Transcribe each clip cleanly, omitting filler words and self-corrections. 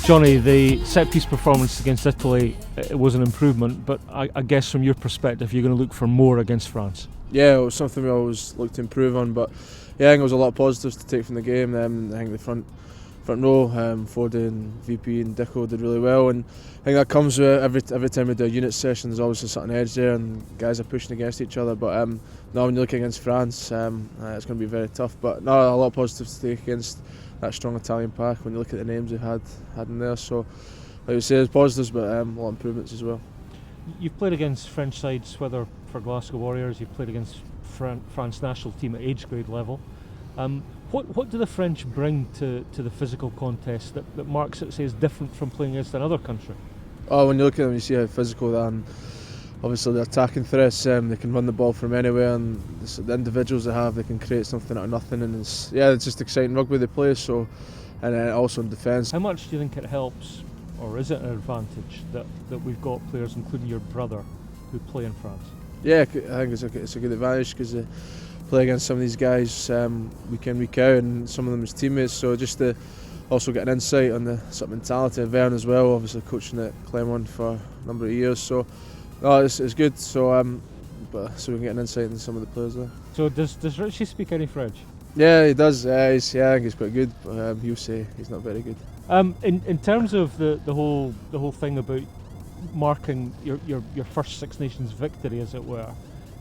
Jonny, the set-piece performance against Italy, it was an improvement, but I guess from your perspective you're going to look for more against France. Yeah, it was something we always look to improve on, but yeah, I think there was a lot of positives to take from the game. I think the front row, Foden, VP and Thistle did really well, and I think that comes with every time we do a unit session, there's always a certain edge there and guys are pushing against each other, but now when you look against France, it's going to be very tough, but no, a lot of positives to take against that strong Italian pack when you look at the names they've had in there. So like you say, there's positives, but a lot of improvements as well. You've played against French sides, whether for Glasgow Warriors, you've played against France national team at age grade level. What do the French bring to the physical contest that marks it, say, is different from playing against another country? Oh, when you look at them, you see how physical they are, and obviously the attacking threats. They can run the ball from anywhere, and the individuals they have, they can create something out of nothing, and it's just exciting rugby they play. So, and also in defence. How much do you think it helps, or is it an advantage that we've got players, including your brother, who play in France? Yeah, I think it's a good advantage because they play against some of these guys week in, week out, and some of them as teammates. So just to also get an insight on the sort of mentality of Vern as well, obviously coaching at Clermont for a number of years. So no, it's good. So so we can get an insight into some of the players there. So does Richie speak any French? Yeah, he does. I think he's quite good, but he'll say he's not very good. In terms of the whole thing about marking your first Six Nations victory, as it were,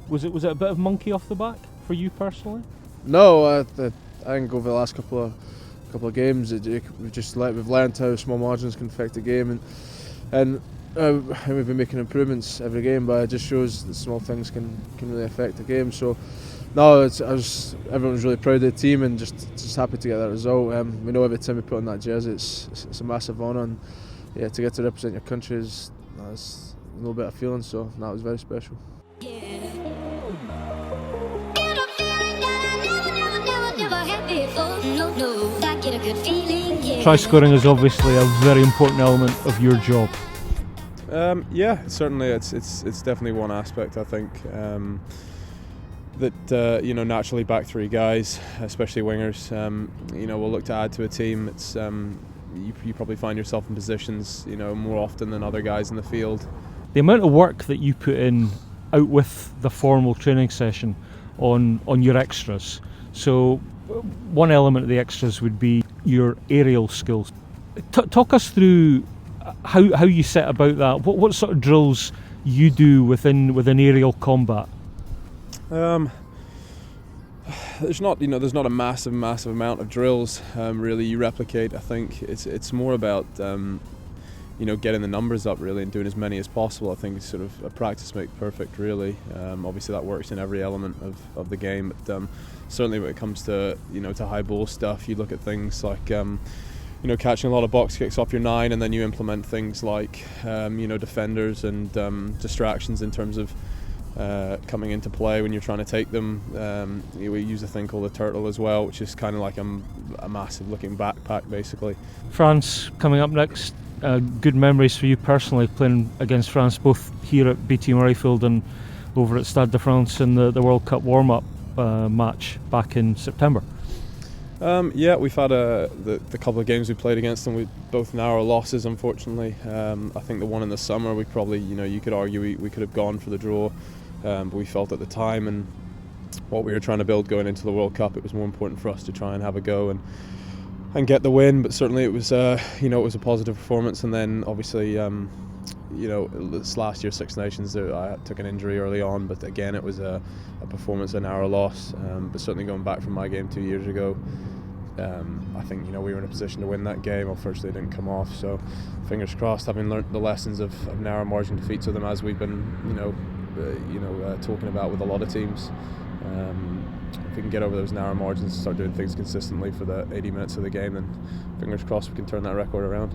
was it a bit of monkey off the back for you personally? No, I think over the last couple of games, we've learned how small margins can affect the game, and we've been making improvements every game, but it just shows that small things can really affect the game. So no, everyone was really proud of the team and just happy to get that result. We know every time we put on that jersey, it's a massive honour, and yeah, to get to represent your country is a little bit of feeling. So that was very special. Try scoring is obviously a very important element of your job. Yeah, certainly it's definitely one aspect. I think that naturally back three guys, especially wingers, will look to add to a team. It's you probably find yourself in positions more often than other guys in the field. The amount of work that you put in out with the formal training session on your extras. So one element of the extras would be your aerial skills. Talk us through how you set about that. What sort of drills you do within aerial combat? There's not a massive amount of drills really you replicate. I think it's more about getting the numbers up really and doing as many as possible. I think it's sort of a practice makes perfect really. Obviously that works in every element of the game, but certainly when it comes to to high ball stuff, you look at things like catching a lot of box kicks off your 9, and then you implement things like defenders and distractions in terms of coming into play when you're trying to take them. We use a thing called a turtle as well, which is kind of like a massive looking backpack basically. France coming up next. Good memories for you personally playing against France, both here at BT Murrayfield and over at Stade de France in the World Cup warm-up match back in September. Yeah, we've had the couple of games we played against them, we both narrow losses unfortunately. I think the one in the summer we probably, you could argue we could have gone for the draw, but we felt at the time and what we were trying to build going into the World Cup, it was more important for us to try and have a go and get the win. But certainly it was it was a positive performance, and then obviously this last year Six Nations I took an injury early on, but again it was a performance, a narrow loss, but certainly going back from my game 2 years ago, I think we were in a position to win that game. Unfortunately it didn't come off, so fingers crossed, having learnt the lessons of narrow margin defeats of them as we've been talking about with a lot of teams. If we can get over those narrow margins and start doing things consistently for the 80 minutes of the game, then fingers crossed we can turn that record around.